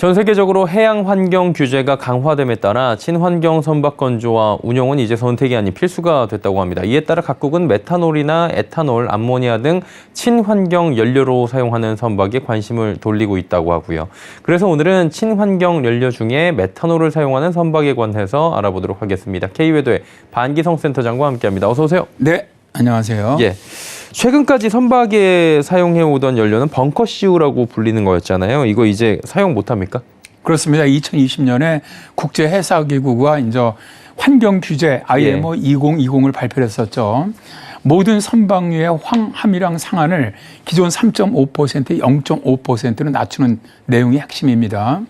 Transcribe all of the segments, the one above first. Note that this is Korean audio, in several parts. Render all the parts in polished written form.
전 세계적으로 해양 환경 규제가 강화됨에 따라 친환경 선박 건조와 운용은 이제 선택이 아닌 필수가 됐다고 합니다. 이에 따라 각국은 메탄올이나 에탄올, 암모니아 등 친환경 연료로 사용하는 선박에 관심을 돌리고 있다고 하고요. 그래서 오늘은 친환경 연료 중에 메탄올을 사용하는 선박에 관해서 알아보도록 하겠습니다. K외도의 반기성 센터장과 함께합니다. 어서 오세요. 네, 안녕하세요. 예. 최근까지 선박에 사용해오던 연료는 벙커CU라고 불리는 거였잖아요. 이거 이제 사용 못합니까? 그렇습니다. 2020년에 국제해사기구가 이제 환경규제 IMO 2020을 발표했었죠. 모든 선박류의 황함유량 상한을 기존 3.5%, 0.5%로 낮추는 내용이 핵심입니다.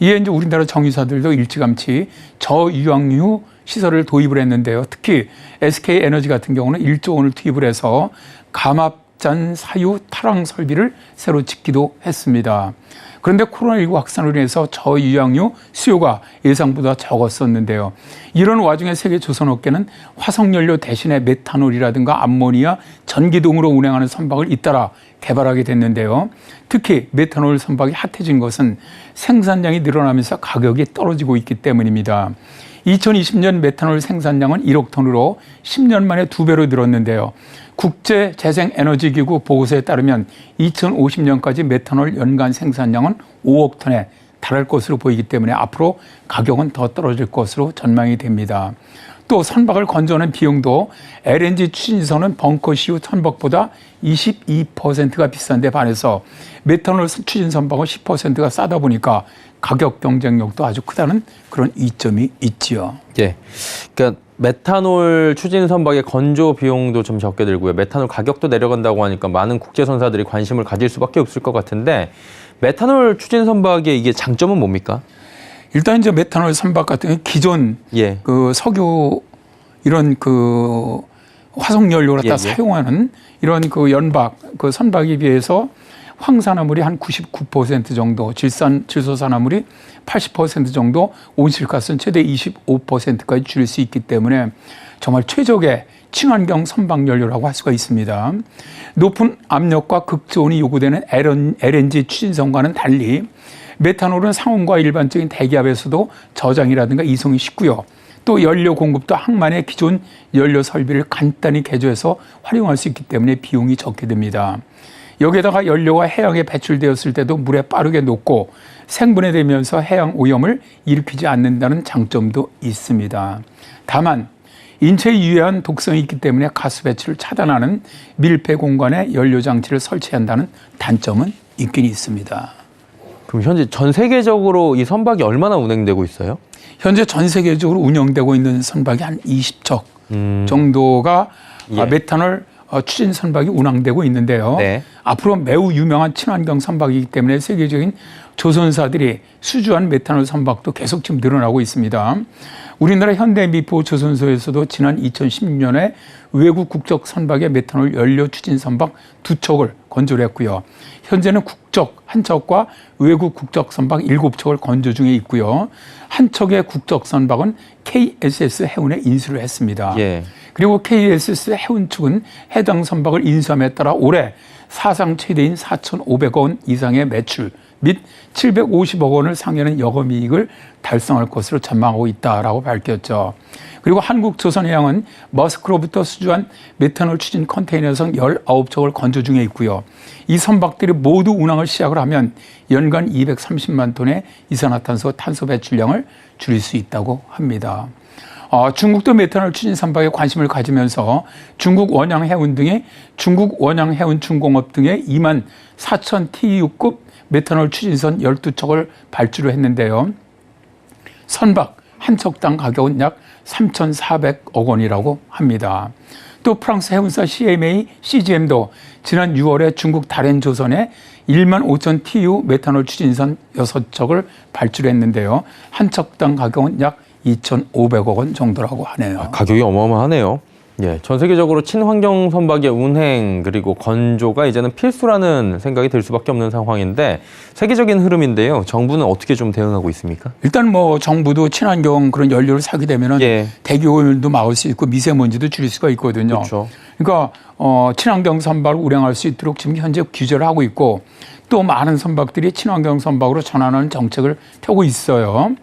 이에 이제 우리나라 정유사들도 일찌감치 저유황유 시설을 도입을 했는데요. 특히 SK에너지 같은 경우는 1조 원을 투입을 해서 감압잔 사유 탈항 설비를 새로 짓기도 했습니다. 그런데 코로나19 확산으로 인해서 저유황유 수요가 예상보다 적었었는데요. 이런 와중에 세계 조선업계는 화석연료 대신에 메탄올이라든가 암모니아, 전기등으로 운행하는 선박을 잇따라 개발하게 됐는데요. 특히 메탄올 선박이 핫해진 것은 생산량이 늘어나면서 가격이 떨어지고 있기 때문입니다. 2020년 메탄올 생산량은 1억 톤으로 10년 만에 2배로 늘었는데요. 국제재생에너지기구 보고서에 따르면 2050년까지 메탄올 연간 생산량은 5억 톤에 달할 것으로 보이기 때문에 앞으로 가격은 더 떨어질 것으로 전망이 됩니다. 또 선박을 건조하는 비용도 LNG 추진선은 벙커CU 선박보다 22%가 비싼데 반해서 메탄올 추진 선박은 10%가 싸다 보니까 가격 경쟁력도 아주 크다는 그런 이점이 있지요. 예. 그러니까 메탄올 추진 선박의 건조 비용도 좀 적게 들고요. 메탄올 가격도 내려간다고 하니까 많은 국제선사들이 관심을 가질 수밖에 없을 것 같은데 메탄올 추진 선박의 이게 장점은 뭡니까? 일단 이제 메탄올 선박 같은 경우 기존 그 석유 이런 그 화석 연료를 갖다 사용하는 이런 그 연박 그 선박에 비해서 황산화물이 한 99% 정도, 질소산화물이 80% 정도, 온실가스는 최대 25%까지 줄일 수 있기 때문에 정말 최적의 친환경 선박 연료라고 할 수가 있습니다. 높은 압력과 극저온이 요구되는 LNG 추진선과는 달리 메탄올은 상온과 일반적인 대기압에서도 저장이라든가 이송이 쉽고요. 또 연료 공급도 항만의 기존 연료 설비를 간단히 개조해서 활용할 수 있기 때문에 비용이 적게 듭니다. 여기에다가 연료가 해양에 배출되었을 때도 물에 빠르게 녹고 생분해되면서 해양 오염을 일으키지 않는다는 장점도 있습니다. 다만 인체에 유해한 독성이 있기 때문에 가스 배출을 차단하는 밀폐 공간에 연료 장치를 설치한다는 단점은 있긴 있습니다. 그럼 현재 전 세계적으로 이 선박이 얼마나 운행되고 있어요? 현재 전 세계적으로 운영되고 있는 선박이 한 20척 정도가 메탄올 추진 선박이 운항되고 있는데요. 앞으로 매우 유명한 친환경 선박이기 때문에 세계적인 조선사들이 수주한 메탄올 선박도 계속 지금 늘어나고 있습니다. 우리나라 현대미포 조선소에서도 지난 2016년에 외국 국적 선박의 메탄올 연료 추진 선박 2척을 건조를 했고요. 현재는 국적 1척과 외국 국적 선박 7척을 건조 중에 있고요. 한 척의 국적 선박은 KSS 해운에 인수를 했습니다. 그리고 KSS 해운 측은 해당 선박을 인수함에 따라 올해 사상 최대인 4,500억 원 이상의 매출 및 750억 원을 상회하는 영업이익을 달성할 것으로 전망하고 있다라고 밝혔죠. 그리고 한국조선해양은 머스크로부터 수주한 메탄올 추진 컨테이너선 19척을 건조 중에 있고요. 이 선박들이 모두 운항을 시작을 하면 연간 230만 톤의 이산화탄소 탄소 배출량을 줄일 수 있다고 합니다. 중국도 메탄올 추진 선박에 관심을 가지면서 중국 원양해운 등의 중국 원양해운 중공업 등의 2만 4천 TEU급 메탄올 추진선 12척을 발주를 했는데요. 선박 한 척당 가격은 약 3,400억 원이라고 합니다. 또 프랑스 해운사 CGM도 지난 6월에 중국 다롄조선에 1만 5천 TU 메탄올 추진선 6척을 발주를 했는데요. 한 척당 가격은 약 2,500억 원 정도라고 하네요. 가격이 어마어마하네요. 전 세계적으로 친환경 선박의 운행 그리고 건조가 이제는 필수라는 생각이 들 수밖에 없는 상황인데 세계적인 흐름인데요. 정부는 어떻게 좀 대응하고 있습니까? 일단 뭐 정부도 친환경 그런 연료를 사게 되면은 대기 오염도 막을 수 있고 미세먼지도 줄일 수가 있거든요. 그러니까 친환경 선박을 운행할 수 있도록 지금 현재 규제를 하고 있고 또 많은 선박들이 친환경 선박으로 전환하는 정책을 펴고 있어요.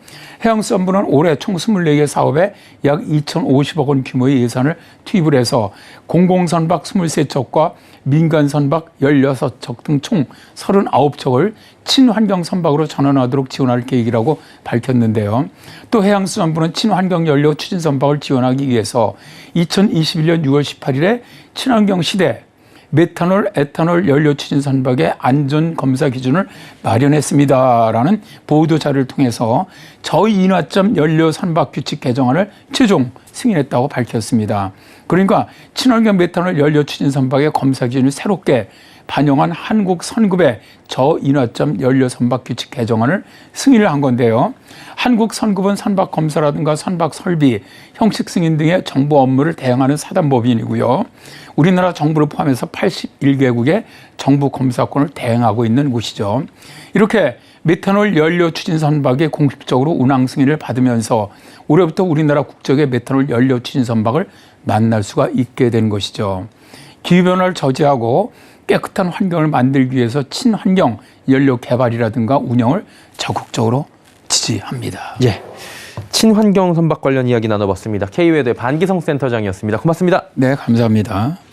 해양수산부는 올해 총 24개 사업에 약 2,050억 원 규모의 예산을 투입을 해서 공공선박 23척과 민간선박 16척 등 총 39척을 친환경 선박으로 전환하도록 지원할 계획이라고 밝혔는데요. 또 해양수산부는 친환경 연료 추진 선박을 지원하기 위해서 2021년 6월 18일에 친환경 시대 메탄올, 에탄올 연료 추진 선박의 안전 검사 기준을 마련했습니다라는 보도 자료를 통해서 저인화점 연료 선박 규칙 개정안을 최종 승인했다고 밝혔습니다. 그러니까 친환경 메탄올 연료 추진 선박의 검사 기준을 새롭게 반영한 한국 선급의 저인화점 연료 선박 규칙 개정안을 승인을 한 건데요. 한국 선급은 선박 검사라든가 선박 설비, 형식 승인 등의 정부 업무를 대행하는 사단법인이고요. 우리나라 정부를 포함해서 81개국의 정부 검사권을 대행하고 있는 곳이죠. 이렇게 메탄올 연료 추진 선박이 공식적으로 운항 승인을 받으면서 올해부터 우리나라 국적의 메탄올 연료 추진 선박을 만날 수가 있게 된 것이죠. 기후변화를 저지하고 깨끗한 환경을 만들기 위해서 친환경 연료 개발이라든가 운영을 적극적으로 지지합니다. 예, 친환경 선박 관련 이야기 나눠봤습니다. K웨더의 반기성 센터장이었습니다. 고맙습니다. 네, 감사합니다.